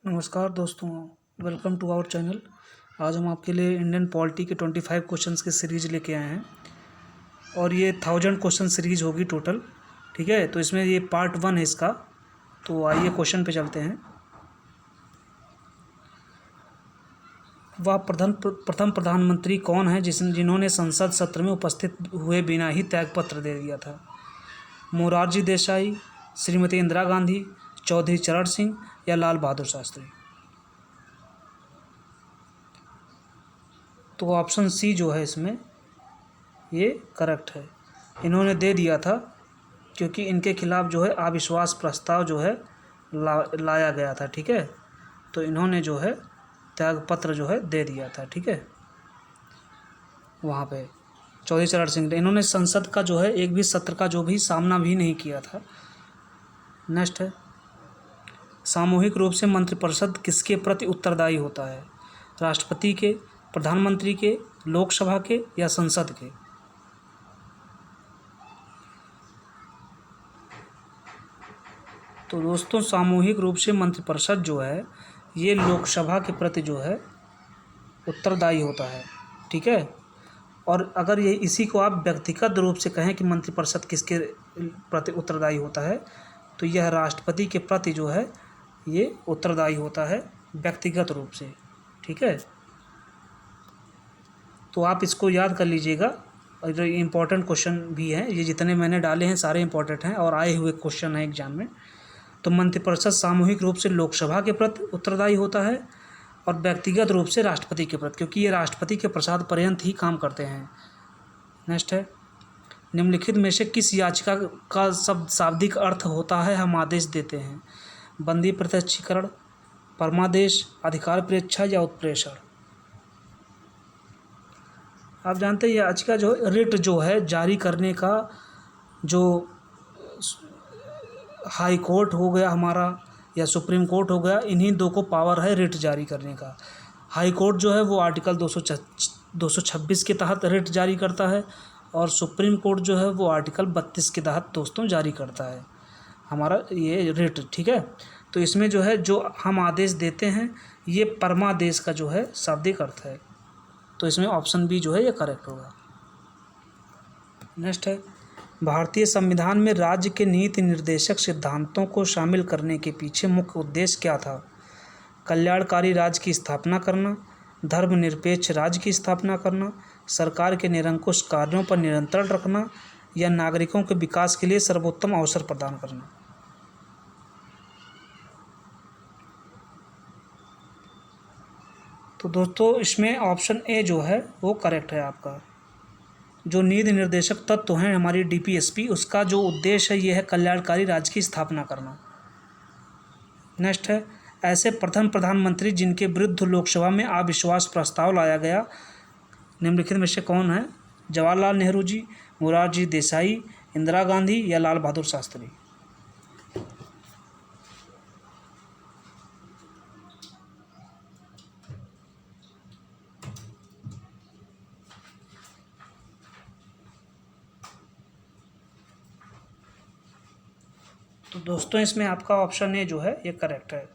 नमस्कार दोस्तों, welcome to our channel. आज हम आपके लिए इंडियन पॉलिटी के 25 क्वेश्चंस की सीरीज़ लेके आए हैं और ये 1000 क्वेश्चन सीरीज़ होगी टोटल। ठीक है, तो इसमें ये पार्ट 1 है इसका। तो आइए क्वेश्चन पे चलते हैं। वह प्रथम प्रधानमंत्री कौन है जिन्होंने संसद सत्र में उपस्थित हुए बिना ही त्यागपत्र दे दिया था? मोरारजी देसाई, श्रीमती इंदिरा गांधी, चौधरी चरण सिंह या लाल बहादुर शास्त्री? तो ऑप्शन सी जो है इसमें ये करेक्ट है। इन्होंने दे दिया था क्योंकि इनके खिलाफ जो है अविश्वास प्रस्ताव जो है लाया गया था। ठीक है, तो इन्होंने जो है त्यागपत्र जो है दे दिया था। ठीक है, वहाँ पे चौधरी चरण सिंह ने इन्होंने संसद का जो है एक भी सत्र का जो भी सामना भी नहीं किया था। नेक्स्ट है, सामूहिक रूप से मंत्रिपरिषद किसके प्रति उत्तरदायी होता है? राष्ट्रपति के, प्रधानमंत्री के, लोकसभा के या संसद के? तो दोस्तों, सामूहिक रूप से मंत्रिपरिषद जो है ये लोकसभा के प्रति जो है उत्तरदायी होता है। ठीक है, और अगर ये इसी को आप व्यक्तिगत रूप से कहें कि मंत्रिपरिषद किसके प्रति उत्तरदायी होता है, तो यह राष्ट्रपति के प्रति जो है ये उत्तरदायी होता है व्यक्तिगत रूप से। ठीक है, तो आप इसको याद कर लीजिएगा। और जो इम्पोर्टेंट क्वेश्चन भी हैं, ये जितने मैंने डाले हैं सारे इम्पोर्टेंट हैं और आए हुए क्वेश्चन हैं एग्जाम में। तो मंत्रिपरिषद सामूहिक रूप से लोकसभा के प्रति उत्तरदायी होता है और व्यक्तिगत रूप से राष्ट्रपति के प्रति, क्योंकि ये राष्ट्रपति के प्रसाद पर्यंत ही काम करते हैं। नेक्स्ट है, निम्नलिखित में से किस याचिका का शाब्दिक अर्थ होता है हम आदेश देते हैं? बंदी प्रत्यक्षीकरण, परमादेश, अधिकार प्रेच्छा या उत्प्रेषण? आप जानते हैं याचिका जो रिट जो है जारी करने का, जो हाई कोर्ट हो गया हमारा या सुप्रीम कोर्ट हो गया, इन्हीं दो को पावर है रिट जारी करने का। हाई कोर्ट जो है वो आर्टिकल 226 के तहत रिट जारी करता है और सुप्रीम कोर्ट जो है वो आर्टिकल 32 के तहत दोस्तों जारी करता है हमारा ये रिट। ठीक है, तो इसमें जो है जो हम आदेश देते हैं ये परमादेश का जो है शाब्दिक अर्थ है। तो इसमें ऑप्शन बी जो है ये करेक्ट होगा। नेक्स्ट है, भारतीय संविधान में राज्य के नीति निर्देशक सिद्धांतों को शामिल करने के पीछे मुख्य उद्देश्य क्या था? कल्याणकारी राज्य की स्थापना करना, धर्मनिरपेक्ष राज्य की स्थापना करना, सरकार के निरंकुश कार्यों पर नियंत्रण रखना या नागरिकों के विकास के लिए सर्वोत्तम अवसर प्रदान करना? तो दोस्तों, इसमें ऑप्शन ए जो है वो करेक्ट है आपका। जो नीति निर्देशक तत्व हैं हमारी डीपीएसपी, उसका जो उद्देश्य है ये है कल्याणकारी राज्य की स्थापना करना। नेक्स्ट है, ऐसे प्रथम प्रधानमंत्री जिनके विरुद्ध लोकसभा में अविश्वास प्रस्ताव लाया गया निम्नलिखित में से कौन है? जवाहरलाल नेहरू जी, मोरारजी देसाई, इंदिरा गांधी या लाल बहादुर शास्त्री? तो दोस्तों, इसमें आपका ऑप्शन ए जो है ये करेक्ट है।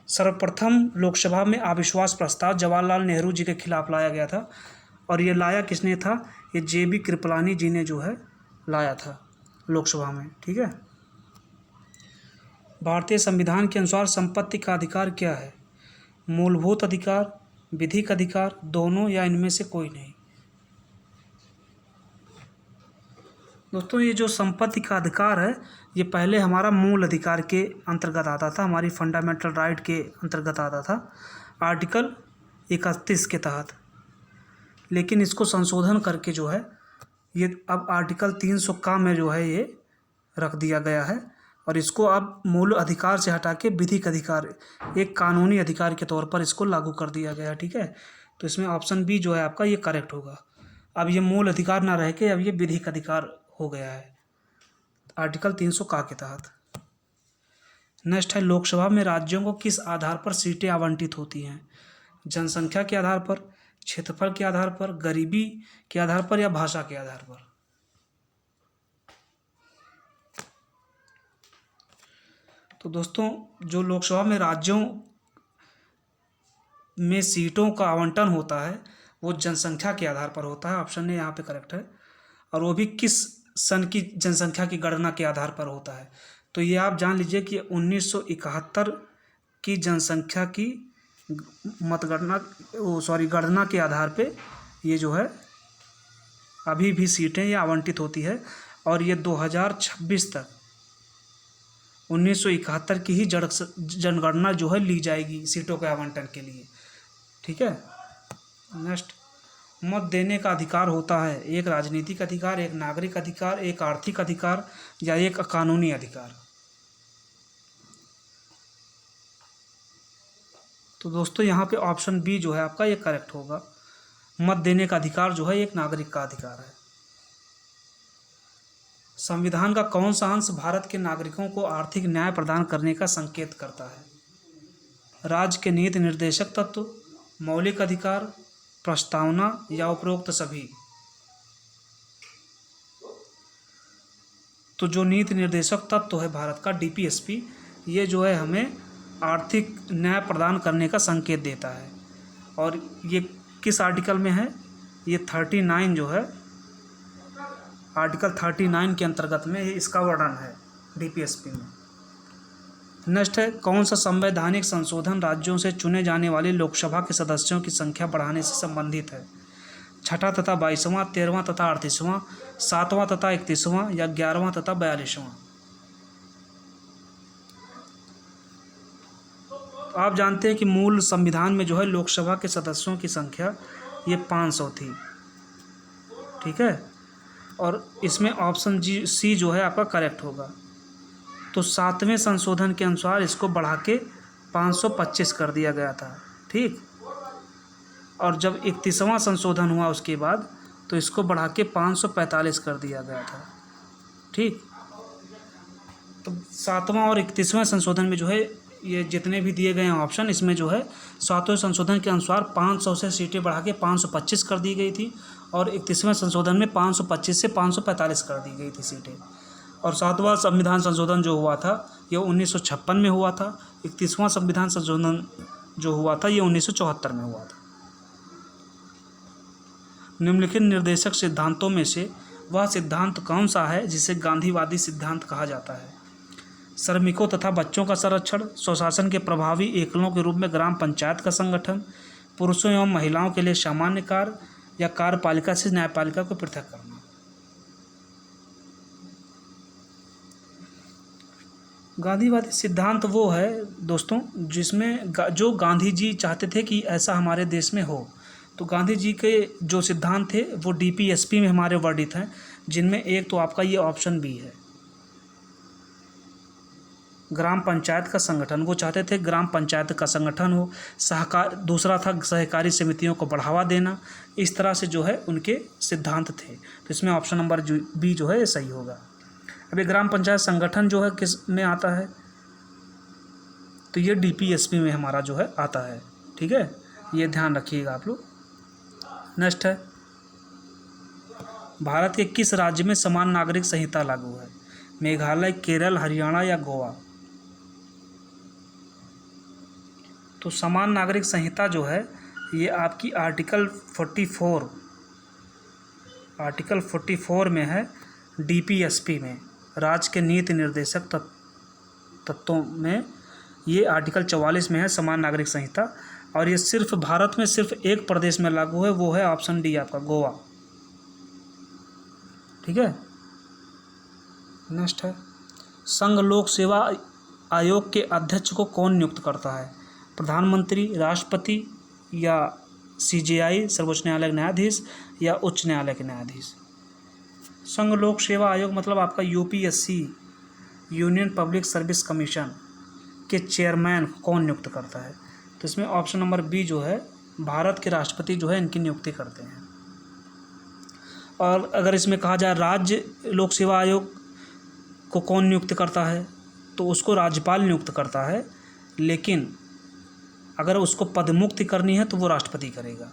सर्वप्रथम लोकसभा में अविश्वास प्रस्ताव जवाहरलाल नेहरू जी के खिलाफ लाया गया था और ये लाया किसने था? ये जेबी कृपलानी जी ने जो है लाया था लोकसभा में। ठीक है, भारतीय संविधान के अनुसार संपत्ति का अधिकार क्या है? मूलभूत अधिकार, विधिक अधिकार, दोनों या इनमें से कोई नहीं? दोस्तों, ये जो संपत्ति का अधिकार है ये पहले हमारा मूल अधिकार के अंतर्गत आता था, हमारी फंडामेंटल राइट के अंतर्गत आता था आर्टिकल 31 के तहत। लेकिन इसको संशोधन करके जो है ये अब आर्टिकल 300 का में जो है ये रख दिया गया है और इसको अब मूल अधिकार से हटा के विधिक अधिकार, एक कानूनी अधिकार के तौर पर इसको लागू कर दिया गया है। ठीक है, तो इसमें ऑप्शन बी जो है आपका ये करेक्ट होगा। अब ये मूल अधिकार ना रह के अब ये विधिक अधिकार हो गया है आर्टिकल 300 का के तहत। नेक्स्ट है, लोकसभा में राज्यों को किस आधार पर सीटें आवंटित होती हैं? जनसंख्या के आधार पर, क्षेत्रफल के आधार पर, गरीबी के आधार पर या भाषा के आधार पर? तो दोस्तों, जो लोकसभा में राज्यों में सीटों का आवंटन होता है वो जनसंख्या के आधार पर होता है। ऑप्शन ए यहाँ पे करेक्ट है। और वो भी किस सन की जनसंख्या की गणना के आधार पर होता है। तो ये आप जान लीजिए कि 1971 की जनसंख्या की मतगणना गणना के आधार पे ये जो है अभी भी सीटें ये आवंटित होती है। और ये 2026 तक 1971 की ही जनगणना जो है ली जाएगी सीटों के आवंटन के लिए। ठीक है। नेक्स्ट, मत देने का अधिकार होता है एक राजनीतिक अधिकार, एक नागरिक अधिकार, एक आर्थिक अधिकार या एक कानूनी अधिकार। तो दोस्तों यहाँ पे ऑप्शन बी जो है आपका ये करेक्ट होगा। मत देने का अधिकार जो है एक नागरिक का अधिकार है। संविधान का कौन सा अंश भारत के नागरिकों को आर्थिक न्याय प्रदान करने का संकेत करता है? राज्य के नीति निर्देशक तत्व, मौलिक अधिकार, प्रस्तावना या उपरोक्त सभी। तो जो नीति निर्देशक तत्व है भारत का DPSP, ये जो है हमें आर्थिक न्याय प्रदान करने का संकेत देता है। और ये किस आर्टिकल में है? ये 39 जो है, आर्टिकल 39 के अंतर्गत में इसका वर्णन है DPSP में। नेक्स्ट है, कौन सा संवैधानिक संशोधन राज्यों से चुने जाने वाले लोकसभा के सदस्यों की संख्या बढ़ाने से संबंधित है? 6वां तथा 22वां, 13वां तथा 38वां, 7वां तथा 31वां या 11वां तथा 42वां? आप जानते हैं कि मूल संविधान में जो है लोकसभा के सदस्यों की संख्या ये 500 थी। ठीक है। और इसमें ऑप्शन सी जो है आपका करेक्ट होगा। तो 7वें संशोधन के अनुसार इसको बढ़ा के 525 कर दिया गया था। ठीक। और जब 31वां संशोधन हुआ उसके बाद तो इसको बढ़ा के 545 कर दिया गया था। ठीक। तो 7वां और 31वें संशोधन में जो है ये जितने भी दिए गए हैं ऑप्शन, इसमें जो है 7वें संशोधन के अनुसार 500 से सीटें बढ़ा के 525 कर दी गई थी और 31वें संशोधन में 525 से 545 कर दी गई थी सीटें। और 7वां संविधान संशोधन जो हुआ था ये 1956 में हुआ था। 31वां संविधान संशोधन जो हुआ था ये 1974 में हुआ था। निम्नलिखित निर्देशक सिद्धांतों में से वह सिद्धांत कौन सा है जिसे गांधीवादी सिद्धांत कहा जाता है? श्रमिकों तथा बच्चों का संरक्षण, स्वशासन के प्रभावी एकलों के रूप में ग्राम पंचायत का संगठन, पुरुषों एवं महिलाओं के लिए सामान्य कार्य या कार्यपालिका से न्यायपालिका को पृथक करना। गांधीवादी सिद्धांत वो है दोस्तों जिसमें जो गांधी जी चाहते थे कि ऐसा हमारे देश में हो। तो गांधी जी के जो सिद्धांत थे वो DPSP में हमारे वर्णित हैं, जिनमें एक तो आपका ये ऑप्शन बी है, ग्राम पंचायत का संगठन। वो चाहते थे ग्राम पंचायत का संगठन हो। सहकार, दूसरा था सहकारी समितियों को बढ़ावा देना। इस तरह से जो है उनके सिद्धांत थे। तो इसमें ऑप्शन नंबर बी जो है ये सही होगा। अभी ग्राम पंचायत संगठन जो है किस में आता है? तो ये DPSP में हमारा जो है आता है। ठीक है, ये ध्यान रखिएगा आप लोग। नेक्स्ट है, भारत के किस राज्य में समान नागरिक संहिता लागू है? मेघालय, केरल, हरियाणा या गोवा? तो समान नागरिक संहिता जो है ये आपकी आर्टिकल 44 में है, DPSP में, राज्य के नीति निर्देशक तत्वों में। ये आर्टिकल 44 में है समान नागरिक संहिता। और ये सिर्फ भारत में सिर्फ एक प्रदेश में लागू है, वो है ऑप्शन डी आपका गोवा। ठीक है। नेक्स्ट है, संघ लोक सेवा आयोग के अध्यक्ष को कौन नियुक्त करता है? प्रधानमंत्री, राष्ट्रपति या CJI सर्वोच्च न्यायालय के न्यायाधीश या उच्च न्यायालय के न्यायाधीश? संघ लोक सेवा आयोग मतलब आपका UPSC, union public service commission के चेयरमैन कौन नियुक्त करता है? तो इसमें ऑप्शन नंबर बी जो है भारत के राष्ट्रपति जो है इनकी नियुक्ति करते हैं। और अगर इसमें कहा जाए राज्य लोक सेवा आयोग को कौन नियुक्त करता है, तो उसको राज्यपाल नियुक्त करता है, लेकिन अगर उसको पदमुक्ति करनी है तो वो राष्ट्रपति करेगा।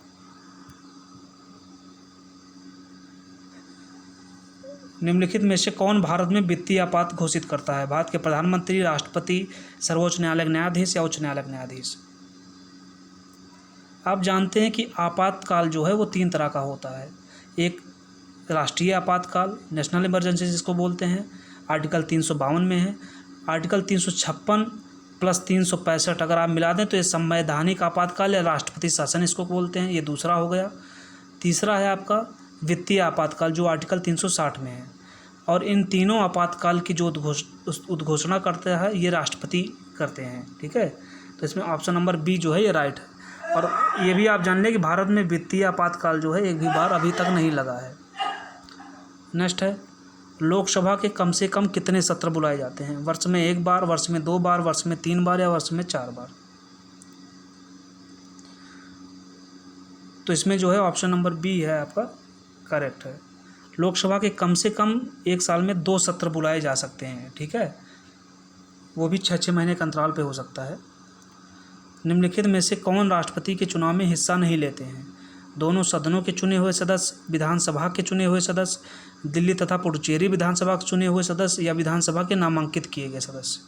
निम्नलिखित में से कौन भारत में वित्तीय आपात घोषित करता है? भारत के प्रधानमंत्री, राष्ट्रपति, सर्वोच्च न्यायालय के न्यायाधीश या उच्च न्यायालय के न्यायाधीश? आप जानते हैं कि आपातकाल जो है वो 3 तरह का होता है। एक राष्ट्रीय आपातकाल, नेशनल इमरजेंसी जिसको बोलते हैं, आर्टिकल 352 में है। आर्टिकल 356 प्लस 365 अगर आप मिला दें तो ये संवैधानिक आपातकाल या राष्ट्रपति शासन इसको बोलते हैं, ये दूसरा हो गया। तीसरा है आपका वित्तीय आपातकाल जो आर्टिकल 360 में है। और इन तीनों आपातकाल की जो उद्घोषणा करता है ये राष्ट्रपति करते हैं, ठीक है। तो इसमें ऑप्शन नंबर बी जो है ये राइट है। और ये भी आप जान लें कि भारत में वित्तीय आपातकाल जो है एक भी बार अभी तक नहीं लगा है। नेक्स्ट है लोकसभा के कम से कम कितने सत्र बुलाए जाते हैं? वर्ष में 1 बार, वर्ष में 2 बार, वर्ष में 3 बार या वर्ष में 4 बार? तो इसमें जो है ऑप्शन नंबर बी है आपका करेक्ट है। लोकसभा के कम से कम एक साल में 2 सत्र बुलाए जा सकते हैं, ठीक है। वो भी 6-6 महीने के अंतराल पे हो सकता है। निम्नलिखित में से कौन राष्ट्रपति के चुनाव में हिस्सा नहीं लेते हैं? दोनों सदनों के चुने हुए सदस्य, विधानसभा के चुने हुए सदस्य, दिल्ली तथा पुडुचेरी विधानसभा के चुने हुए सदस्य या विधानसभा के नामांकित किए गए सदस्य?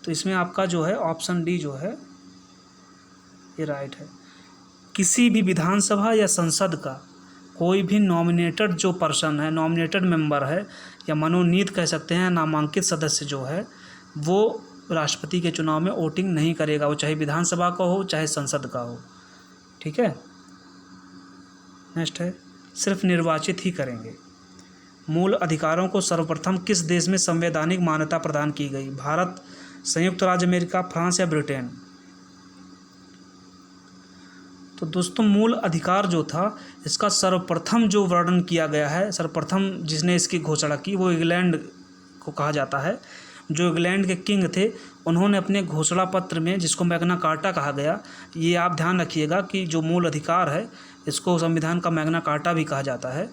तो इसमें आपका जो है ऑप्शन डी जो है ये राइट है। किसी भी विधानसभा या संसद का कोई भी नॉमिनेटेड जो पर्सन है, नॉमिनेटेड मेंबर है या मनोनीत कह सकते हैं, नामांकित सदस्य जो है वो राष्ट्रपति के चुनाव में वोटिंग नहीं करेगा, वो चाहे विधानसभा का हो चाहे संसद का हो, ठीक है। नेक्स्ट है सिर्फ निर्वाचित ही करेंगे। मूल अधिकारों को सर्वप्रथम किस देश में संवैधानिक मान्यता प्रदान की गई? भारत, संयुक्त राज्य अमेरिका, फ्रांस या ब्रिटेन? तो दोस्तों मूल अधिकार जो था इसका सर्वप्रथम जो वर्णन किया गया है, सर्वप्रथम जिसने इसकी घोषणा की वो इंग्लैंड को कहा जाता है। जो इंग्लैंड के किंग थे उन्होंने अपने घोषणा पत्र में, जिसको मैग्ना कार्टा कहा गया, ये आप ध्यान रखिएगा कि जो मूल अधिकार है इसको संविधान का मैग्ना कार्टा भी कहा जाता है।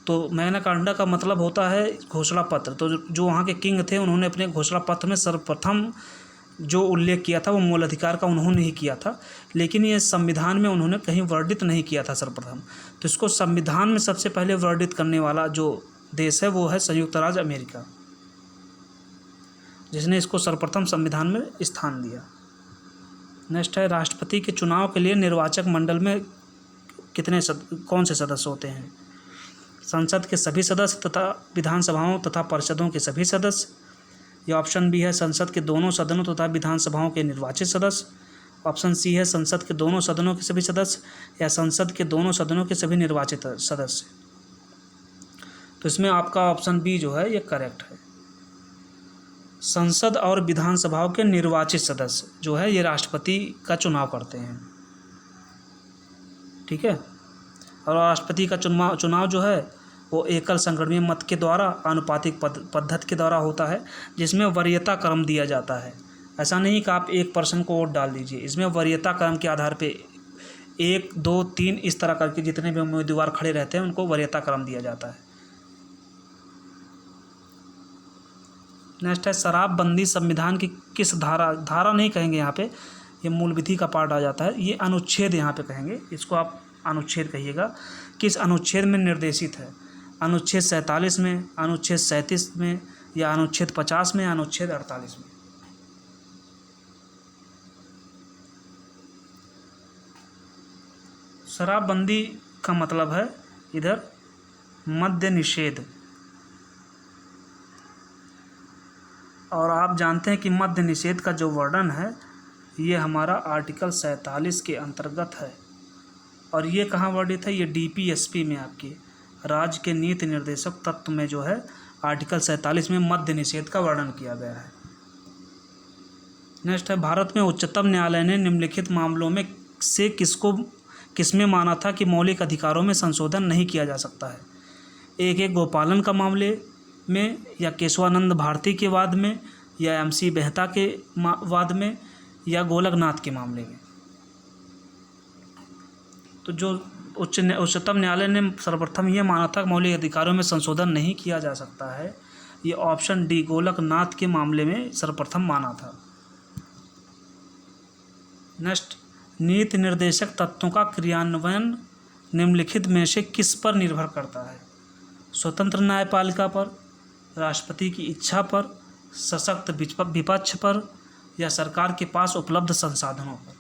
तो मैग्ना कार्टा का मतलब होता है घोषणा पत्र। तो जो वहाँ के किंग थे उन्होंने अपने घोषणा पत्र में सर्वप्रथम जो उल्लेख किया था वो मूल अधिकार का उन्होंने ही किया था, लेकिन ये संविधान में उन्होंने कहीं वर्णित नहीं किया था सर्वप्रथम। तो इसको संविधान में सबसे पहले वर्णित करने वाला जो देश है वो है संयुक्त राज्य अमेरिका, जिसने इसको सर्वप्रथम संविधान में स्थान दिया। नेक्स्ट है राष्ट्रपति के चुनाव के लिए निर्वाचक मंडल में कौन से सदस्य होते हैं? संसद के सभी सदस्य तथा विधानसभाओं तथा परिषदों के सभी सदस्य, या ऑप्शन बी है संसद के दोनों सदनों तथा विधानसभाओं के निर्वाचित सदस्य, ऑप्शन सी है संसद के दोनों सदनों के सभी सदस्य, या संसद के दोनों सदनों के सभी निर्वाचित सदस्य। तो इसमें आपका ऑप्शन बी जो है ये करेक्ट है। संसद और विधानसभाओं के निर्वाचित सदस्य जो है ये राष्ट्रपति का चुनाव करते हैं, ठीक है। और राष्ट्रपति का चुनाव जो है वो एकल संगणनीय मत के द्वारा, आनुपातिक पद्धति के द्वारा होता है, जिसमें वरीयता क्रम दिया जाता है। ऐसा नहीं कि आप एक पर्सन को वोट डाल दीजिए, इसमें वरीयता क्रम के आधार पे 1, 2, 3 इस तरह करके जितने भी उम्मीदवार खड़े रहते हैं उनको वरीयता क्रम दिया जाता है। नेक्स्ट है शराबबंदी संविधान की किस धारा नहीं कहेंगे यहाँ पे, ये मूल विधि का पार्ट आ जाता है, ये अनुच्छेद यहाँ पे कहेंगे, इसको आप अनुच्छेद कहिएगा। किस अनुच्छेद में निर्देशित है? अनुच्छेद 47 में, अनुच्छेद 37 में, या अनुच्छेद 50 में, या अनुच्छेद 48 में? शराबबंदी का मतलब है इधर मद्य निषेध, और आप जानते हैं कि मद्य निषेध का जो वर्णन है ये हमारा आर्टिकल 47 के अंतर्गत है। और ये कहाँ वर्णित है? ये DPSP में, आपके राज्य के नीति निर्देशक तत्व में जो है आर्टिकल 47 में मद्य निषेध का वर्णन किया गया है। नेक्स्ट है भारत में उच्चतम न्यायालय ने निम्नलिखित मामलों में से किसमें माना था कि मौलिक अधिकारों में संशोधन नहीं किया जा सकता है? एक गोपालन का मामले में, या केशवानंद भारती के वाद में, या MC मेहता के वाद में, या गोलकनाथ के मामले में? तो जो उच्चतम न्यायालय ने सर्वप्रथम ये माना था मौलिक अधिकारों में संशोधन नहीं किया जा सकता है, ये ऑप्शन डी गोलकनाथ के मामले में सर्वप्रथम माना था। नेक्स्ट नीति निर्देशक तत्वों का क्रियान्वयन निम्नलिखित में से किस पर निर्भर करता है? स्वतंत्र न्यायपालिका पर, राष्ट्रपति की इच्छा पर, सशक्त विपक्ष पर, या सरकार के पास उपलब्ध संसाधनों पर।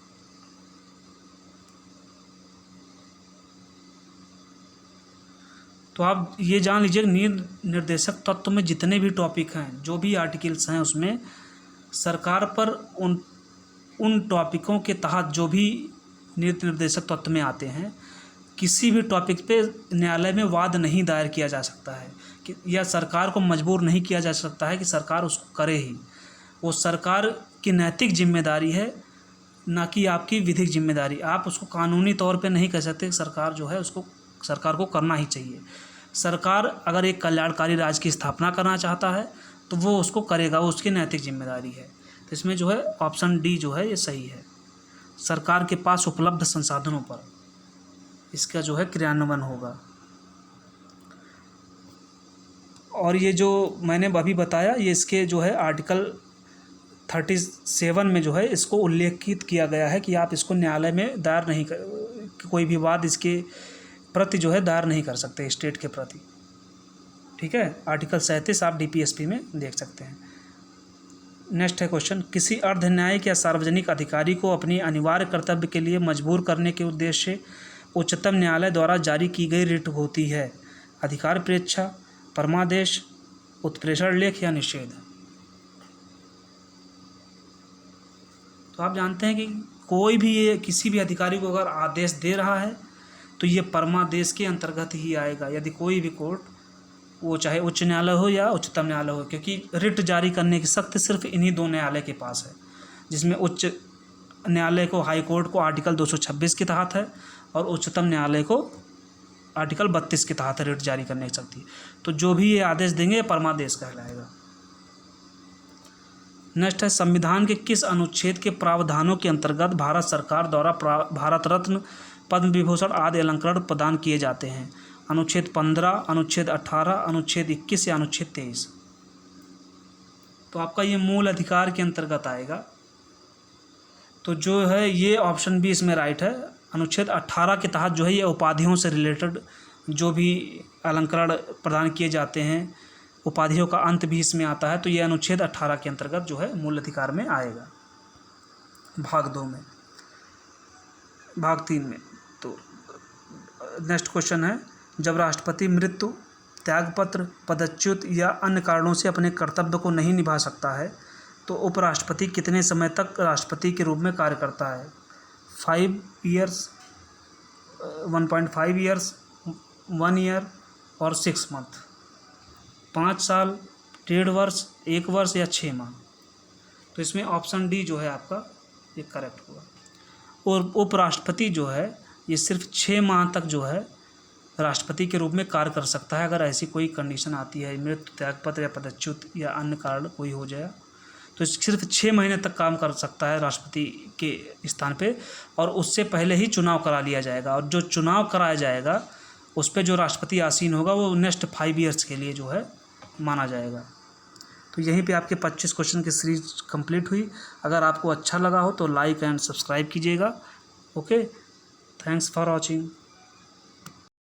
तो आप ये जान लीजिए निर्देशक तत्व में जितने भी टॉपिक हैं, जो भी आर्टिकल्स हैं, उसमें सरकार पर उन टॉपिकों के तहत जो भी नीति निर्देशक तत्व में आते हैं, किसी भी टॉपिक पे न्यायालय में वाद नहीं दायर किया जा सकता है कि या सरकार को मजबूर नहीं किया जा सकता है कि सरकार उसको करे ही। वो सरकार की नैतिक जिम्मेदारी है, ना कि आपकी विधिक जिम्मेदारी। आप उसको कानूनी तौर पे नहीं कह सकते, सरकार जो है उसको सरकार को करना ही चाहिए। सरकार अगर एक कल्याणकारी राज्य की स्थापना करना चाहता है तो वो उसको करेगा, वो उसकी नैतिक जिम्मेदारी है। तो इसमें जो है ऑप्शन डी जो है ये सही है, सरकार के पास उपलब्ध संसाधनों पर इसका जो है क्रियान्वयन होगा। और ये जो मैंने अभी बताया, ये इसके जो है आर्टिकल 37 में जो है इसको उल्लेखित किया गया है कि आप इसको न्यायालय में दायर नहीं कर, कोई भी वाद इसके प्रति जो है दायर नहीं कर सकते स्टेट के प्रति। ठीक है, आर्टिकल 37 आप DPSP में देख सकते हैं। नेक्स्ट है क्वेश्चन, किसी अर्ध न्यायिक या सार्वजनिक अधिकारी को अपनी अनिवार्य कर्तव्य के लिए मजबूर करने के उद्देश्य से उच्चतम न्यायालय द्वारा जारी की गई रिट होती है? अधिकार प्रेक्षा, परमादेश, उत्प्रेषण लेख या निषेध। तो आप जानते हैं कि कोई भी ये किसी भी अधिकारी को अगर आदेश दे रहा है तो ये परमादेश के अंतर्गत ही आएगा। यदि कोई भी कोर्ट, वो चाहे उच्च न्यायालय हो या उच्चतम न्यायालय हो, क्योंकि रिट जारी करने की शक्ति सिर्फ इन्हीं दो न्यायालय के पास है, जिसमें उच्च न्यायालय को, हाई कोर्ट को आर्टिकल 226 के तहत है और उच्चतम न्यायालय को आर्टिकल 32 के तहत रिट जारी करने की शक्ति। तो जो भी ये आदेश देंगे ये परमादेश कहलाएगा। नेक्स्ट है, संविधान के किस अनुच्छेद के प्रावधानों के अंतर्गत भारत सरकार द्वारा भारत रत्न, पद्म विभूषण आदि अलंकरण प्रदान किए जाते हैं? अनुच्छेद 15, अनुच्छेद 18, अनुच्छेद 21 या अनुच्छेद 23। तो आपका ये मूल अधिकार के अंतर्गत आएगा। तो जो है ये ऑप्शन भी इसमें राइट है। अनुच्छेद 18 के तहत जो है ये उपाधियों से रिलेटेड जो भी अलंकरण प्रदान किए जाते हैं, उपाधियों का अंत भी इसमें आता है। तो ये अनुच्छेद 18 के अंतर्गत जो है मूल अधिकार में आएगा, भाग 2 में। भाग 3 में तो नेक्स्ट क्वेश्चन है, जब राष्ट्रपति मृत्यु, त्यागपत्र, पदच्युत या अन्य कारणों से अपने कर्तव्य को नहीं निभा सकता है तो उपराष्ट्रपति कितने समय तक राष्ट्रपति के रूप में कार्य करता है? 5 ईयर्स, 1.5 ईयर्स, 1 ईयर और 6 मंथ। 5 साल, 1.5 वर्ष, 1 वर्ष या 6 माह। तो इसमें ऑप्शन डी जो है आपका ये करेक्ट होगा। और उपराष्ट्रपति जो है ये सिर्फ 6 माह तक जो है राष्ट्रपति के रूप में कार्य कर सकता है। अगर ऐसी कोई कंडीशन आती है, मृत्यु, त्यागपत्र या पदच्युत या अन्य कारण कोई हो जाए, तो सिर्फ 6 महीने तक काम कर सकता है राष्ट्रपति के स्थान पे, और उससे पहले ही चुनाव करा लिया जाएगा। और जो चुनाव कराया जाएगा उस पर जो राष्ट्रपति आसीन होगा वो नेक्स्ट 5 ईयर्स के लिए जो है माना जाएगा। तो यहीं पे आपके 25 क्वेश्चन की सीरीज कंप्लीट हुई। अगर आपको अच्छा लगा हो तो लाइक एंड सब्सक्राइब कीजिएगा। Okay, thanks for watching.